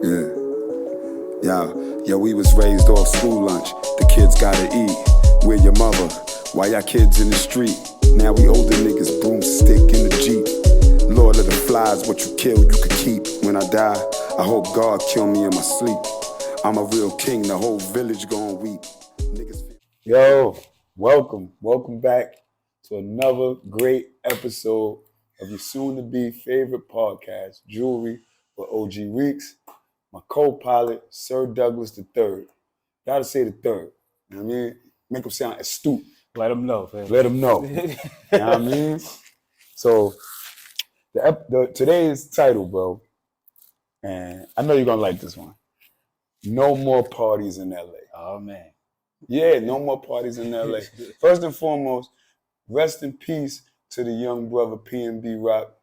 Yeah. Yo, we was raised off school lunch. The kids gotta eat. Where your mother? Why y'all kids in the street? Now we older niggas, broomstick in the Jeep. Lord of the flies, what you kill, you could keep. When I die, I hope God kill me in my sleep. I'm a real king, the whole village gon' weep. Niggas feel. Yo, welcome back to another great episode of your soon-to-be favorite podcast, Jewelry with OG Reeks. My co-pilot, Sir Douglas III. Gotta say the third. You know what I mean? Make him sound astute. Let them know. Man. Let him know. You know what I mean? So, today's title, bro, and I know you're gonna like this one. No more parties in LA. Oh, man. Yeah, no more parties in LA. First and foremost, rest in peace to the young brother PNB Rock.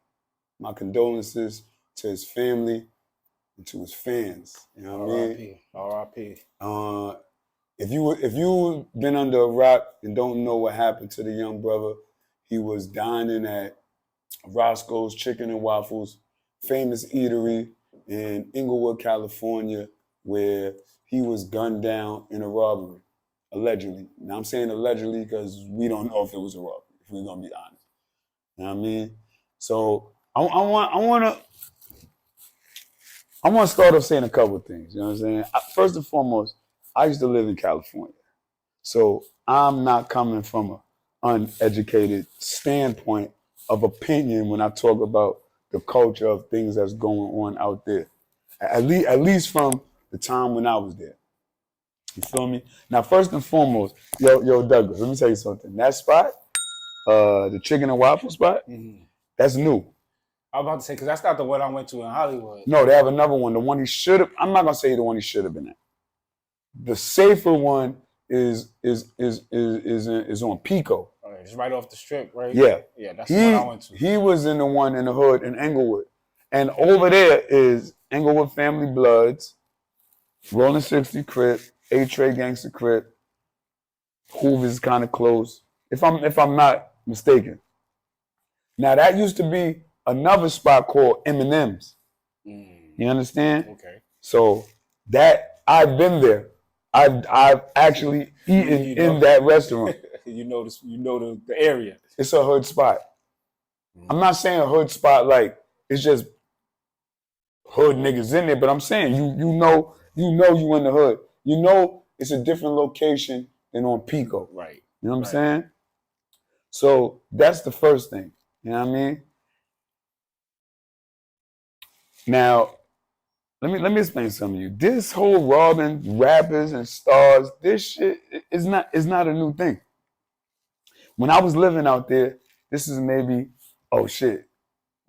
My condolences to his family and to his fans. You know what I mean? R.I.P. If you been under a rock and don't know what happened to the young brother, he was dining at Roscoe's Chicken and Waffles, famous eatery in Inglewood, California, where he was gunned down in a robbery, allegedly. Now I'm saying allegedly because we don't know if it was a robbery, if we're gonna be honest. You know what I mean? So I want to start off saying a couple of things. You know what I'm saying? First and foremost, I used to live in California, so I'm not coming from an uneducated standpoint of opinion when I talk about the culture of things that's going on out there. At least from the time when I was there. You feel me? Now, first and foremost, yo, Douglas, let me tell you something. That spot, the Chicken and Waffle spot, that's new. I was about to say, because that's not the one I went to in Hollywood. No, they have another one. The one he should have, I'm not going to say the one he should have been at. The safer one is on Pico. All right, it's right off the strip, right? Yeah. Yeah, that's the one I went to. He was in the one in the hood in Englewood. And over there is Englewood Family Bloods, Rolling 60 Crip, A-Tray Gangster Crip, Hoover's kind of close, if I'm not mistaken. Now that used to be another spot called M&M's. You understand? Okay. So that I've been there. I've actually eaten in that restaurant. You know the area. It's a hood spot. I'm not saying a hood spot like it's just hood niggas in there, but I'm saying you know you in the hood. You know it's a different location than on Pico. Right. You know what I'm saying? So that's the first thing. You know what I mean? Now, let me explain something to you. This whole robbing rappers and stars, this shit is not a new thing. When I was living out there, this is maybe, oh shit,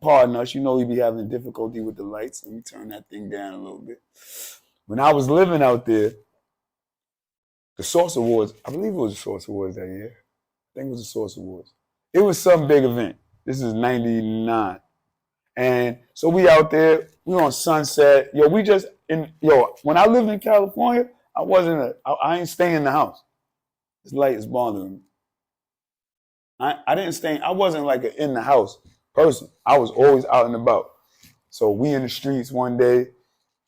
pardon us, you know we be having difficulty with the lights. Let me turn that thing down a little bit. When I was living out there, the Source Awards, I believe it was the Source Awards that year. I think it was the Source Awards. It was some big event. This is 99. And so we out there, we on Sunset. When I lived in California, I ain't staying in the house. This light is bothering me. I wasn't like an in the house person. I was always out and about. So we in the streets one day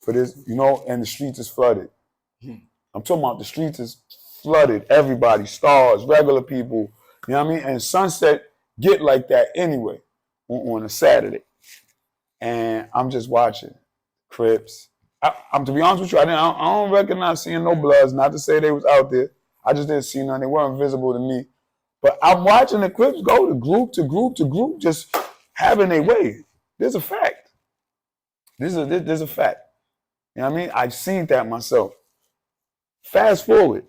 for this, and the streets is flooded. I'm talking about the streets is flooded. Everybody, stars, regular people, you know what I mean? And Sunset get like that anyway on a Saturday. And I'm just watching Crips. I'm to be honest with you, I don't recognize seeing no Bloods. Not to say they was out there. I just didn't see none. They weren't visible to me. But I'm watching the Crips go to group to group to group, just having their way. There's a fact. There's a fact. You know what I mean? I've seen that myself. Fast forward,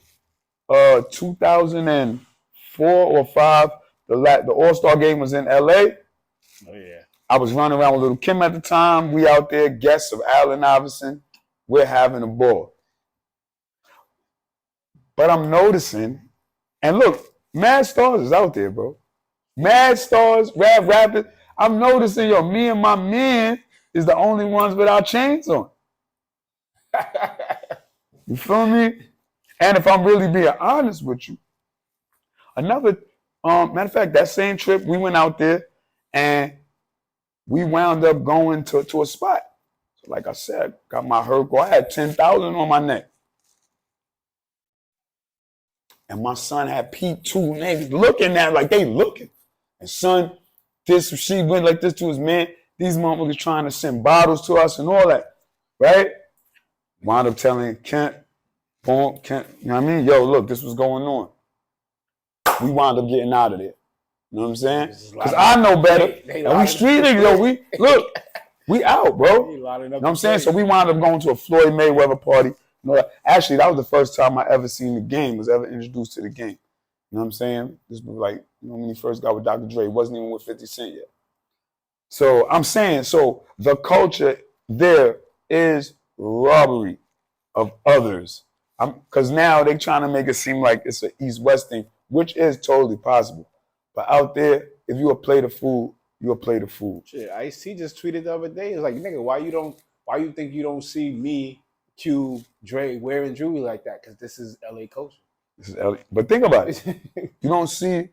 2004 or 5, the All-Star game was in LA. Oh yeah. I was running around with Little Kim at the time. We out there, guests of Allen Iverson. We're having a ball. But I'm noticing, and look, mad stars is out there, bro. Mad stars, rappers. I'm noticing, me and my man is the only ones with our chains on. You feel me? And if I'm really being honest with you, matter of fact, that same trip, we went out there and we wound up going to a spot. like I said, got my Herco. I had 10,000 on my neck. And my son had P2 niggas looking at like they looking. And son, she went like this to his man. These motherfuckers trying to send bottles to us and all that. Right? Wound up telling Kent, Kent, you know what I mean? Yo, look, this was going on. We wound up getting out of there. You know what I'm saying? Because I know better. And we street niggas, yo, we out, bro. You know what I'm saying? So we wound up going to a Floyd Mayweather party. You know, actually, that was the first time I ever seen the game, was ever introduced to the game. You know what I'm saying? This was like, you know, when he first got with Dr. Dre, wasn't even with 50 Cent yet. So I'm saying, so the culture there is robbery of others. Because now they trying to make it seem like it's an East-West thing, which is totally possible. But out there, if you a plate of food, you a plate of food. Shit, Ice-T just tweeted the other day. It's like, nigga, why you think you don't see me, Q, Dre wearing jewelry like that? Because this is LA culture. This is LA. But think about it. You don't see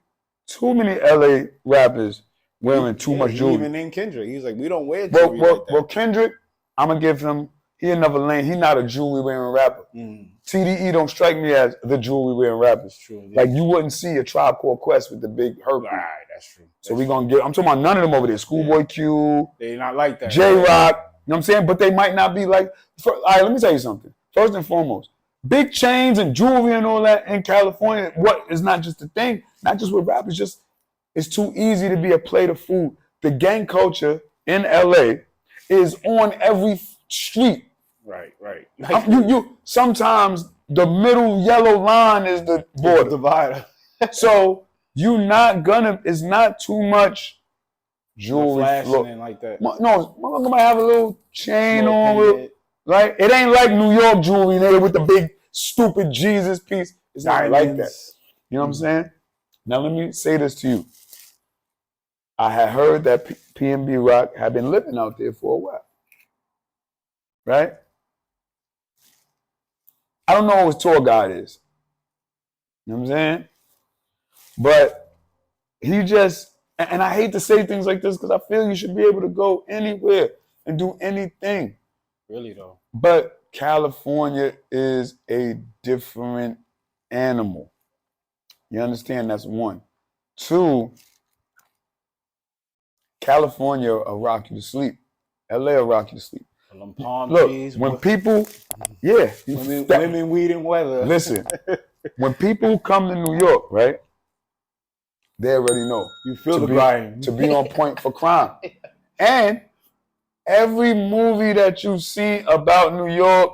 too many LA rappers wearing too much jewelry. He even named Kendrick. He's like, we don't wear jewelry like that. Well, Kendrick, I'm going to give him, he another lane. He not a jewelry wearing rapper. TDE don't strike me as the jewelry wearing rapper. That's true. Yeah. Like you wouldn't see a Tribe Called Quest with the big herb. Right, that's true. So we gonna get. I'm talking about none of them over there. Schoolboy Q. They not like that. J Rock. You know what I'm saying? But they might not be like. All right, let me tell you something. First and foremost, big chains and jewelry and all that in California. What is not just a thing. Not just with rap. It's just it's too easy to be a plate of food. The gang culture in LA is on every street. Right. Like, you sometimes the middle yellow line is the border divider. So you not gonna. It's not too much jewelry. Flashing like that. No, motherfucker might have a little chain on with. Like it ain't like New York jewelry there with the big stupid Jesus piece. It's not like that. You know what I'm saying? Now let me say this to you. I had heard that PNB Rock had been living out there for a while. Right? I don't know who his tour guide is. You know what I'm saying? But he just, and I hate to say things like this because I feel you should be able to go anywhere and do anything. Really though. But California is a different animal. You understand? That's one. Two, California will rock you to sleep. LA will rock you to sleep. Look, when people, women, weed, and weather. Listen, when people come to New York, right? They already know. You feel the grind. To be on point for crime. And every movie that you see about New York,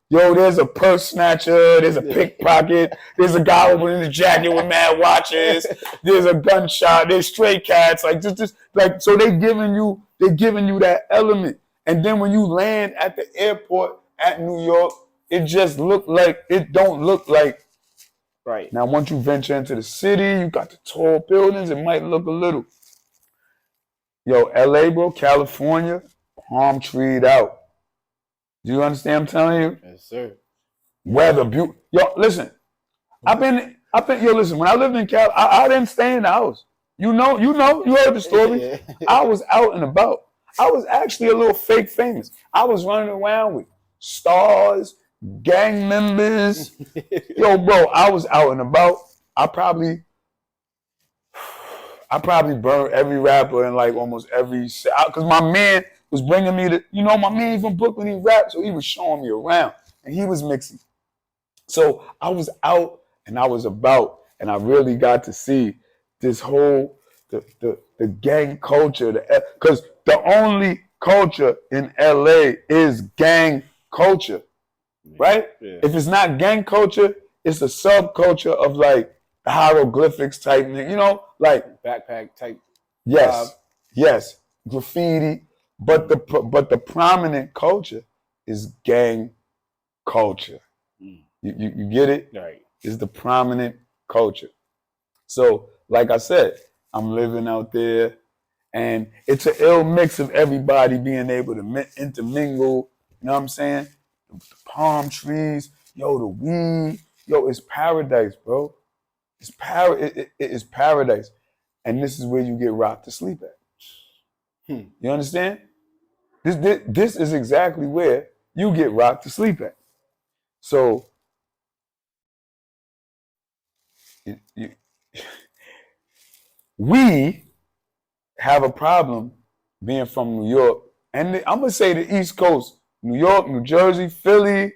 yo, there's a purse snatcher, there's a pickpocket, there's a guy opening his jacket with mad watches, there's a gunshot, there's stray cats, like just like so they're giving you that element. And then when you land at the airport at New York, it don't look like. Right. Now, once you venture into the city, you got the tall buildings, it might look a little. Yo, LA, bro, California, palm treed out. Do you understand what I'm telling you? Yes, sir. Weather, beauty. Yo, listen, listen, when I lived in Cal, I didn't stay in the house. You heard the story. I was out and about. I was actually a little fake famous. I was running around with stars, gang members. Yo, bro, I was out and about. I probably burned every rapper in like almost every set. Because my man was bringing me my man from Brooklyn, he rapped, so he was showing me around. And he was mixing. So I was out and I was about, and I really got to see this whole, the gang culture. Because the only culture in LA is gang culture. Right? Yeah. If it's not gang culture, it's a subculture of like hieroglyphics type thing, like backpack type. Yes, graffiti. But the prominent culture is gang culture. You get it? Right. It's the prominent culture. So, like I said, I'm living out there, and it's an ill mix of everybody being able to intermingle. You know what I'm saying? The palm trees, yo, the weed, yo, it's paradise, bro. It is paradise, and this is where you get rocked to sleep at. You understand? This is exactly where you get rocked to sleep at. So we have a problem being from New York, and I'm gonna say the East Coast, New York, New Jersey, Philly,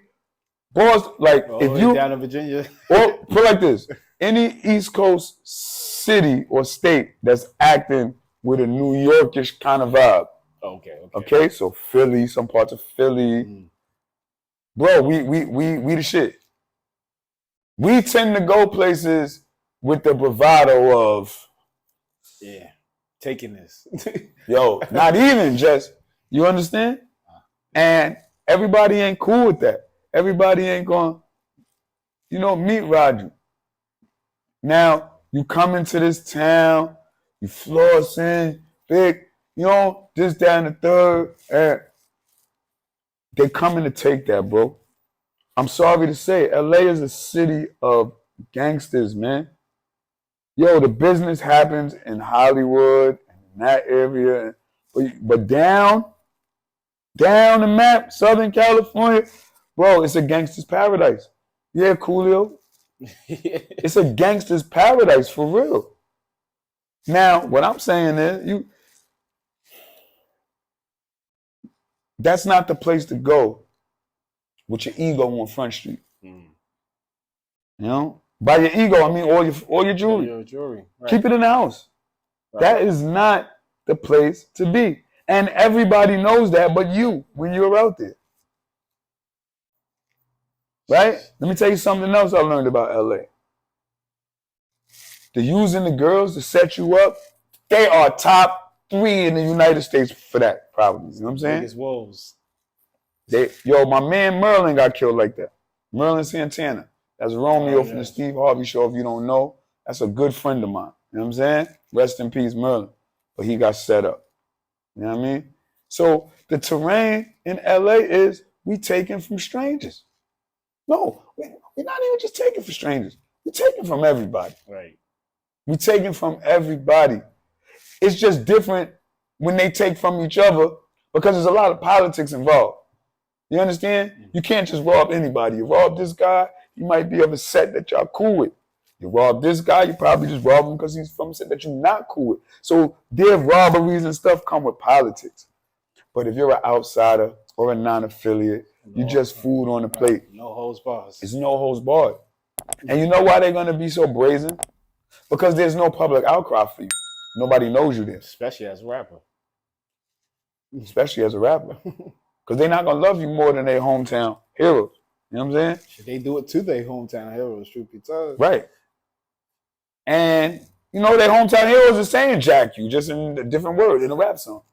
Boston. Like if you down to Virginia, or put it like this, any East Coast city or state that's acting with a New Yorkish kind of vibe. Okay, so Philly, some parts of Philly, bro. We the shit. We tend to go places with the bravado of, taking this. yo, not even just, you understand? And everybody ain't cool with that. Everybody ain't going, meet Roger. Now, you come into this town, you flossing, big, this, that, and the third. And they coming to take that, bro. I'm sorry to say, LA is a city of gangsters, man. Yo, the business happens in Hollywood, in that area. But down the map, Southern California, bro, it's a gangster's paradise. Yeah, Coolio. It's a gangster's paradise for real. Now, what I'm saying is, that's not the place to go with your ego on Front Street. By your ego, I mean all your jewelry. Right. Keep it in the house. Right. That is not the place to be. And everybody knows that but you when you're out there. Right? Let me tell you something else I learned about LA. The using the girls to set you up, they are top 3 in the United States for that, probably. You know what I'm saying? Biggest wolves. My man Merlin got killed like that. Merlin Santana. That's Romeo from the Steve Harvey Show, if you don't know. That's a good friend of mine. You know what I'm saying? Rest in peace, Merlin. But he got set up. You know what I mean? So the terrain in LA is we taking from strangers. No, we're not even just taking from strangers. We're taking from everybody. Right. We're taking from everybody. It's just different when they take from each other because there's a lot of politics involved. You understand? You can't just rob anybody. You rob this guy, he might be of a set that y'all cool with. You rob this guy, you probably just rob him because he's from a set that you're not cool with. So their robberies and stuff come with politics. But if you're an outsider or a non-affiliate, you just food on the plate. No holds barred. It's no holds barred. And you know why they're going to be so brazen? Because there's no public outcry for you. Nobody knows you there. Especially as a rapper. Because they're not going to love you more than their hometown heroes. You know what I'm saying? They do it to their hometown heroes, truth be told. Right. And, their hometown heroes are saying jack you, just in a different word, in a rap song.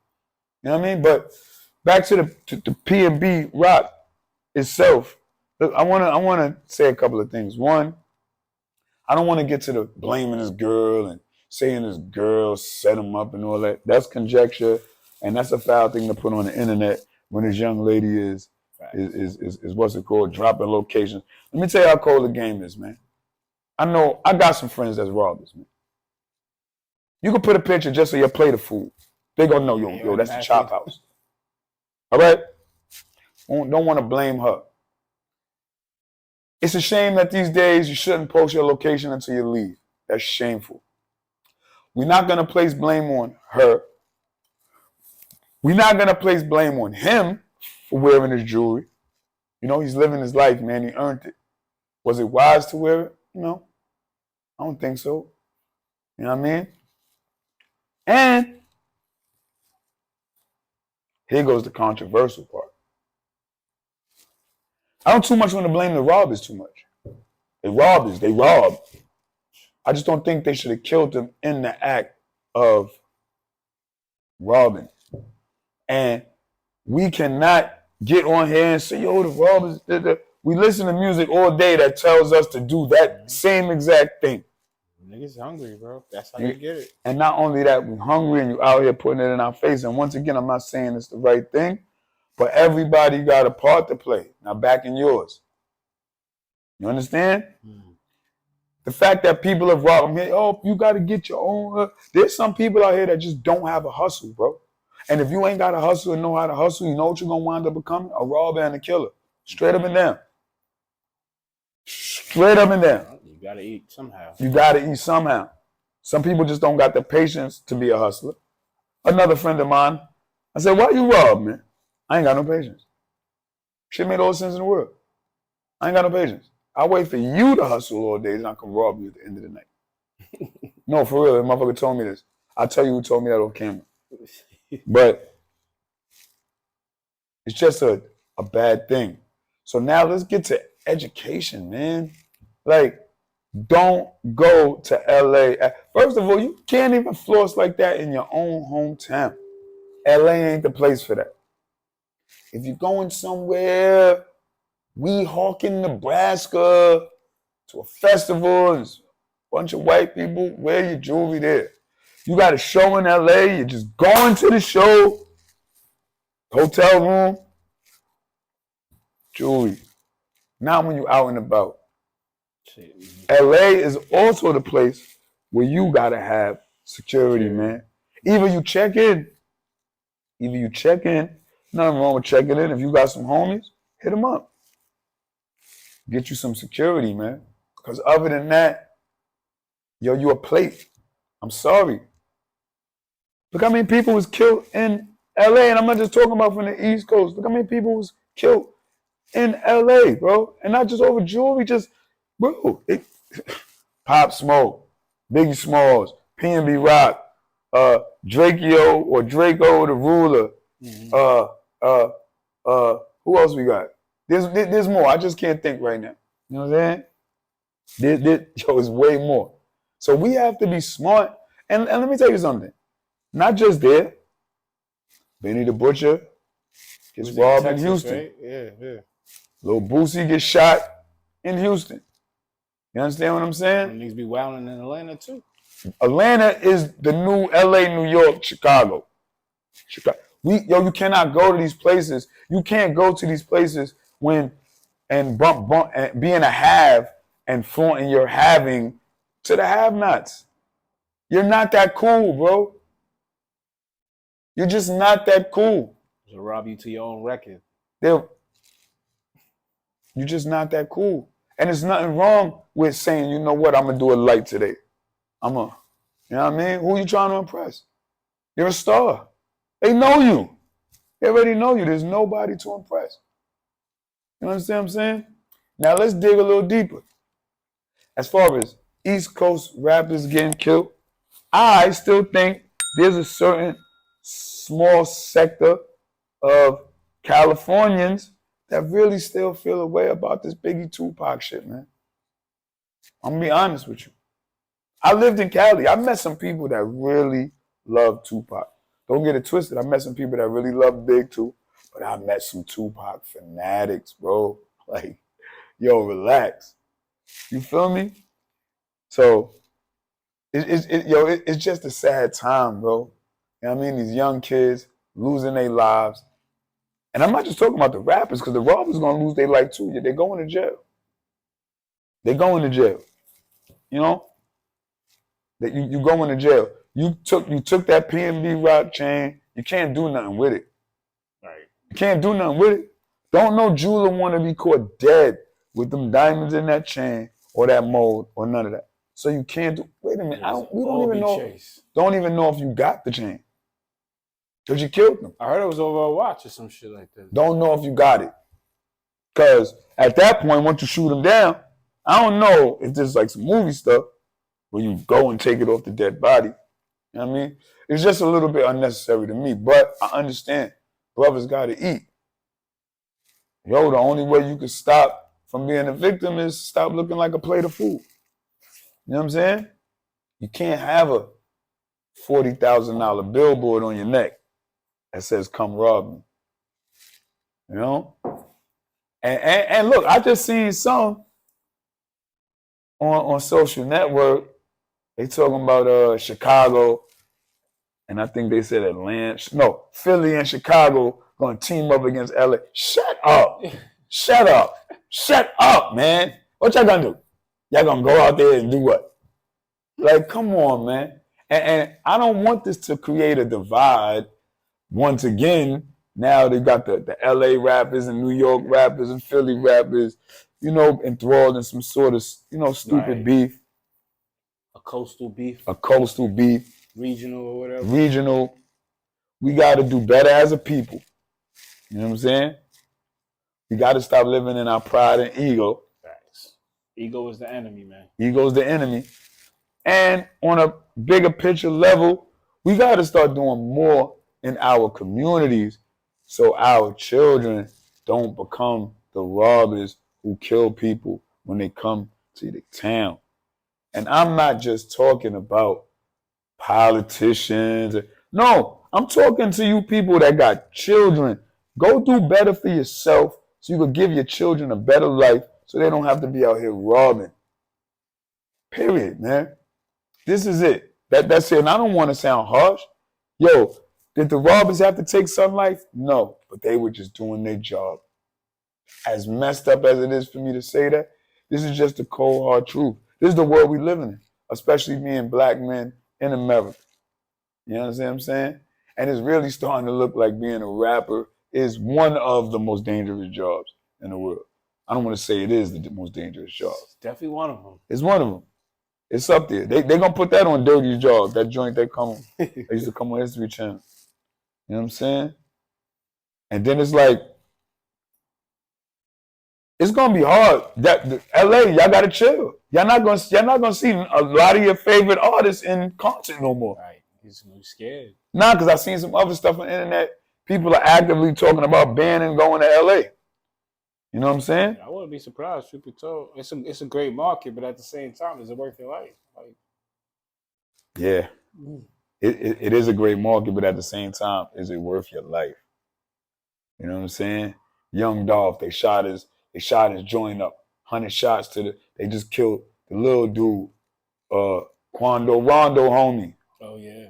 You know what I mean? But back to the P&B rock itself, look, I want to say a couple of things. One, I don't want to get to the blaming this girl and saying this girl set him up and all that. That's conjecture, and that's a foul thing to put on the internet when this young lady is what's it called, dropping locations. Let me tell you how cold the game is, man. I know I got some friends that's robbers, man. You can put a picture just so you play the fool. They gonna know, yo, that's the Chop House. All right? Don't want to blame her. It's a shame that these days you shouldn't post your location until you leave. That's shameful. We're not going to place blame on her. We're not going to place blame on him for wearing his jewelry. He's living his life, man. He earned it. Was it wise to wear it? I don't think so. You know what I mean? And here goes the controversial part. I don't too much want to blame the robbers too much. They robbed. I just don't think they should have killed them in the act of robbing. And we cannot get on here and say, yo, the robbers, we listen to music all day that tells us to do that same exact thing. Niggas hungry, bro. That's how you get it. And not only that, we're hungry and you out here putting it in our face. And once again, I'm not saying it's the right thing, but everybody got a part to play. Now back in yours. You understand? The fact that people have robbed me, you got to get your own. There's some people out here that just don't have a hustle, bro. And if you ain't got to hustle and know how to hustle, you know what you're going to wind up becoming? A robber and a killer. Straight up and down. Straight up and down. You got to eat somehow. You got to eat somehow. Some people just don't got the patience to be a hustler. Another friend of mine, I said, why you rob, man? I ain't got no patience. Shit made all the sense in the world. I ain't got no patience. I wait for you to hustle all day and I can rob you at the end of the night. No, for real, the motherfucker told me this. I'll tell you who told me that off camera. But it's just a bad thing. So now let's get to education, man. Like, don't go to LA. First of all, you can't even floss like that in your own hometown. LA ain't the place for that. If you're going somewhere, Weehawken, Nebraska, to a festival, and a bunch of white people, wear your jewelry there. You got a show in LA, you're just going to the show, hotel room, jewelry. Not when you're out and about. LA is also the place where you gotta have security, man. Either you check in, nothing wrong with checking in. If you got some homies, hit them up. Get you some security, man. Because other than that, yo, you a plate. I'm sorry. Look how many people was killed in LA, and I'm not just talking about from the East Coast. Look how many people was killed in LA, bro. And not just over jewelry, just, bro, Pop Smoke, Biggie Smalls, PNB Rock, Drakeo or Draco the Ruler. Who else we got? There's more. I just can't think right now. You know what I'm saying? Yo, it's way more. So we have to be smart. And let me tell you something. Not just there. Benny the Butcher gets robbed in Houston. Right? Yeah. Lil Boosie gets shot in Houston. You understand what I'm saying? And niggas be wilding in Atlanta too. Atlanta is the new LA, New York, Chicago. You cannot go to these places. You can't go to these places and being a have and flaunting your having to the have-nots. You're not that cool, bro. You're just not that cool. To rob you to your own record. You're just not that cool. And there's nothing wrong with saying, you know what, I'm going to do it light today. You know what I mean? Who are you trying to impress? You're a star. They know you. They already know you. There's nobody to impress. You understand what I'm saying? Now let's dig a little deeper. As far as East Coast rappers getting killed, I still think there's a certain small sector of Californians that really still feel a way about this Biggie Tupac shit, man. I'm gonna be honest with you. I lived in Cali. I met some people that really love Tupac. Don't get it twisted. I met some people that really love Big too, but I met some Tupac fanatics, bro. Like, yo, relax. You feel me? So, it's just a sad time, bro. You know what I mean? These young kids losing their lives. And I'm not just talking about the rappers, because the robbers going to lose their life too. They're going to jail. They're going to jail. You know? That you going to jail. You took that PNB Rock chain. You can't do nothing with it. Right. You can't do nothing with it. Don't no jeweler want to be caught dead with them diamonds in that chain or that mold or none of that. So you can't do. Wait a minute. We don't even know. Chased. Don't even know if you got the chain. Because you killed them. I heard it was over a watch or some shit like that. Don't know if you got it. Because at that point, once you shoot them down, I don't know if this is like some movie stuff where you go and take it off the dead body. You know what I mean? It's just a little bit unnecessary to me. But I understand. Brothers got to eat. Yo, the only way you can stop from being a victim is stop looking like a plate of food. You know what I'm saying? You can't have a $40,000 billboard on your neck that says, come rob me. You know? And look, I just seen some on social network. They talking about Chicago, and I think they said Atlanta. No, Philly and Chicago going to team up against LA. Shut up. Shut up. Shut up, man. What y'all going to do? Y'all going to go out there and do what? Like, come on, man. And I don't want this to create a divide once again, now they got the LA rappers and New York rappers and Philly rappers, enthralled in some sort of, stupid Right. beef. A coastal beef. A coastal beef. Regional or whatever. Regional. We got to do better as a people. You know what I'm saying? We got to stop living in our pride and ego. Facts. Ego is the enemy, man. Ego's the enemy. And on a bigger picture level, we got to start doing more in our communities so our children don't become the robbers who kill people when they come to the town. And I'm not just talking about politicians. No, I'm talking to you people that got children. Go do better for yourself so you can give your children a better life so they don't have to be out here robbing. Period, man. This is it. That's it. And I don't want to sound harsh. Yo, did the robbers have to take some life? No, but they were just doing their job. As messed up as it is for me to say that, this is just the cold, hard truth. This is the world we live in, especially being black men in America. You understand what I'm saying? And it's really starting to look like being a rapper is one of the most dangerous jobs in the world. I don't want to say it is the most dangerous job. It's definitely one of them. It's one of them. It's up there. They're going to put that on Dirty's Job, that joint that used to come on History Channel. You know what I'm saying? And then it's like, it's going to be hard. LA, y'all got to chill. Y'all not going to see a lot of your favorite artists in concert no more. Right. He's scared. Nah, because I've seen some other stuff on the internet. People are actively talking about banning going to LA. You know what I'm saying? I wouldn't be surprised, truth be told. It's a great market, but at the same time, is it worth your life? Yeah. It is a great market, but at the same time, is it worth your life? You know what I'm saying? Young Dolph, they shot his joint up. 100 shots they just killed the little dude, Quando Rondo homie. Oh yeah.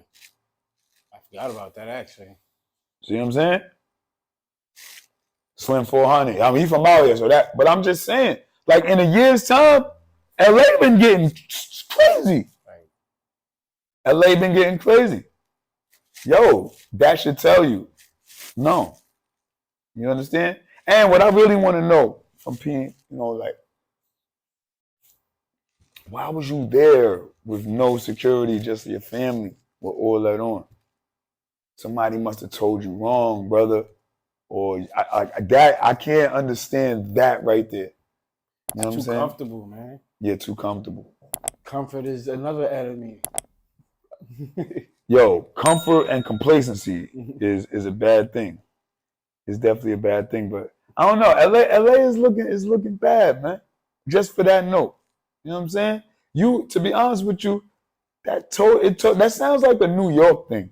I forgot about that actually. See what I'm saying? Slim 400. I mean, he from out here, but I'm just saying, like in a year's time, LA been getting crazy. Right. LA been getting crazy. Yo, that should tell you. No. You understand? And what I really want to know from P, why was you there with no security, just your family, with all that on? Somebody must have told you wrong, brother. Or I can't understand that right there. You know what I'm saying? Too comfortable, man. Yeah, too comfortable. Comfort is another enemy. Yo, comfort and complacency is a bad thing. It's definitely a bad thing, but I don't know. LA is looking bad, man. Just for that note. You know what I'm saying? To be honest with you, that sounds like a New York thing.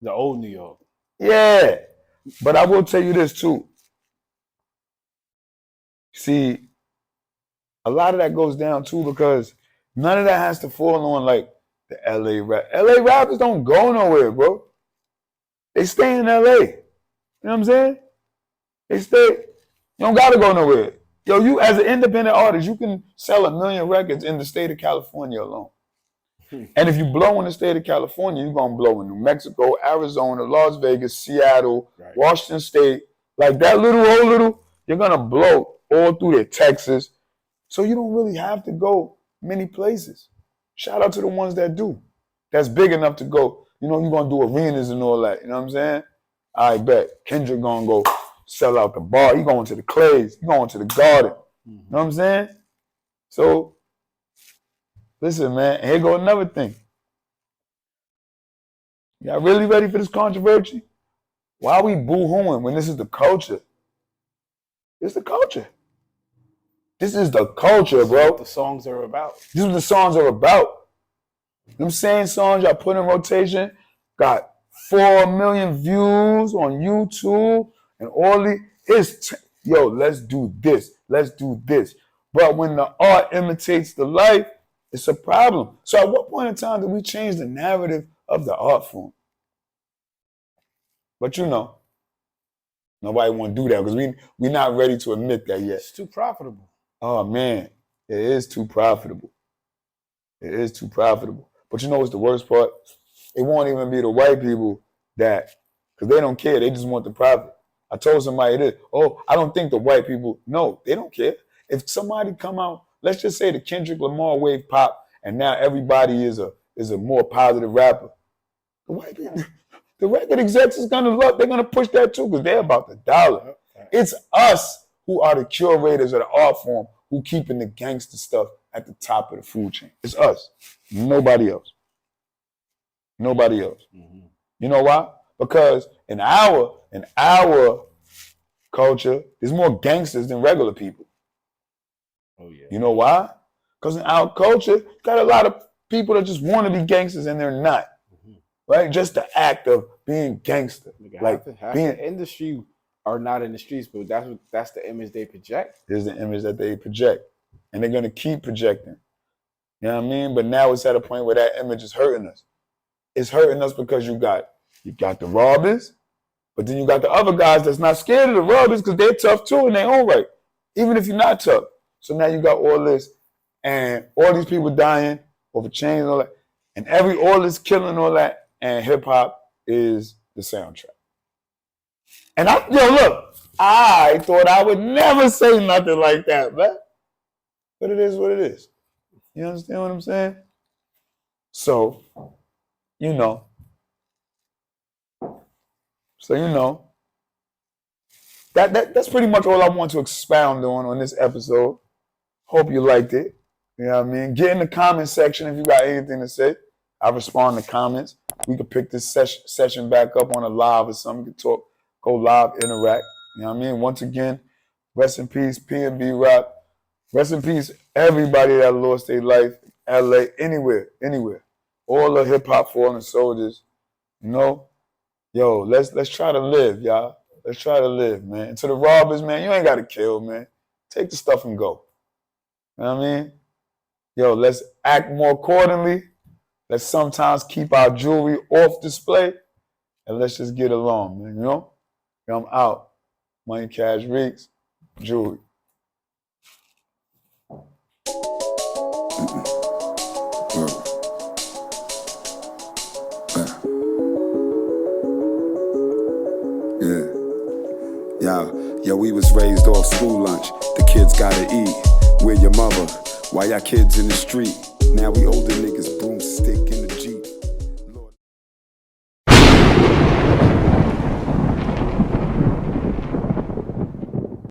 The old New York. Yeah. But I will tell you this too. See, a lot of that goes down too because none of that has to fall on like the LA rap. LA rappers don't go nowhere, bro. They stay in LA. You know what I'm saying? They stay. You don't gotta go nowhere. Yo, you as an independent artist, you can sell 1 million records in the state of California alone. And if you blow in the state of California, you're going to blow in New Mexico, Arizona, Las Vegas, Seattle, right. Washington State. Like that little, you're going to blow all through there, Texas. So you don't really have to go many places. Shout out to the ones that do. That's big enough to go. You're going to do arenas and all that. You know what I'm saying? I bet. Kendrick going to go sell out the bar. You going to the Clays. You going to the Garden. Mm-hmm. You know what I'm saying? So, listen, man, here go another thing. Y'all really ready for this controversy? Why are we boo-hooing when this is the culture? It's the culture. This is the culture, bro. What the songs are about. This is what the songs are about. Them same songs y'all put in rotation got 4 million views on YouTube and all the yo, let's do this. Let's do this. But when the art imitates the life, it's a problem. So at what point in time did we change the narrative of the art form? But nobody want to do that because we're not ready to admit that yet. It's too profitable. Oh, man. It is too profitable. It is too profitable. But you know what's the worst part? It won't even be the white people that Because they don't care. They just want the profit. I told somebody this. Oh, I don't think the white people, no, they don't care. If somebody come out, let's just say the Kendrick Lamar wave pop, and now everybody is a more positive rapper. The white people, the record execs is gonna love, they're gonna push that too, because they're about the dollar. It's us who are the curators of the art form who keeping the gangster stuff at the top of the food chain. It's us. Nobody else. Nobody else. Mm-hmm. You know why? Because in our culture, there's more gangsters than regular people. Oh yeah. You know why? Because in our culture, got a lot of people that just want to be gangsters and they're not. Mm-hmm. Right? Just the act of being gangster. Half the industry are not in the streets, but that's the image they project. There's the image that they project. And they're gonna keep projecting. You know what I mean? But now it's at a point where that image is hurting us. It's hurting us because you got the robbers, but then you got the other guys that's not scared of the robbers because they're tough too in their own right, even if you're not tough. So now you got all this, and all these people dying over chains and all that, and all this killing all that, and hip hop is the soundtrack. And look, I thought I would never say nothing like that, man. But it is what it is. You understand what I'm saying? So, that's pretty much all I want to expound on this episode. Hope you liked it. You know what I mean? Get in the comment section if you got anything to say. I respond to comments. We could pick this session back up on a live or something. We could talk, go live, interact. You know what I mean? Once again, rest in peace, P&B Rock. Rest in peace, everybody that lost their life, LA, anywhere. All the hip-hop fallen soldiers, Yo, let's try to live, y'all. Let's try to live, man. And to the robbers, man, you ain't got to kill, man. Take the stuff and go. You know what I mean? Yo, let's act more accordingly. Let's sometimes keep our jewelry off display. And let's just get along, man, I'm out. Money, Cash, Reeks, jewelry. Yo, we was raised off school lunch. The kids gotta eat. Where your mother? Why y'all kids in the street? Now we older niggas broomstick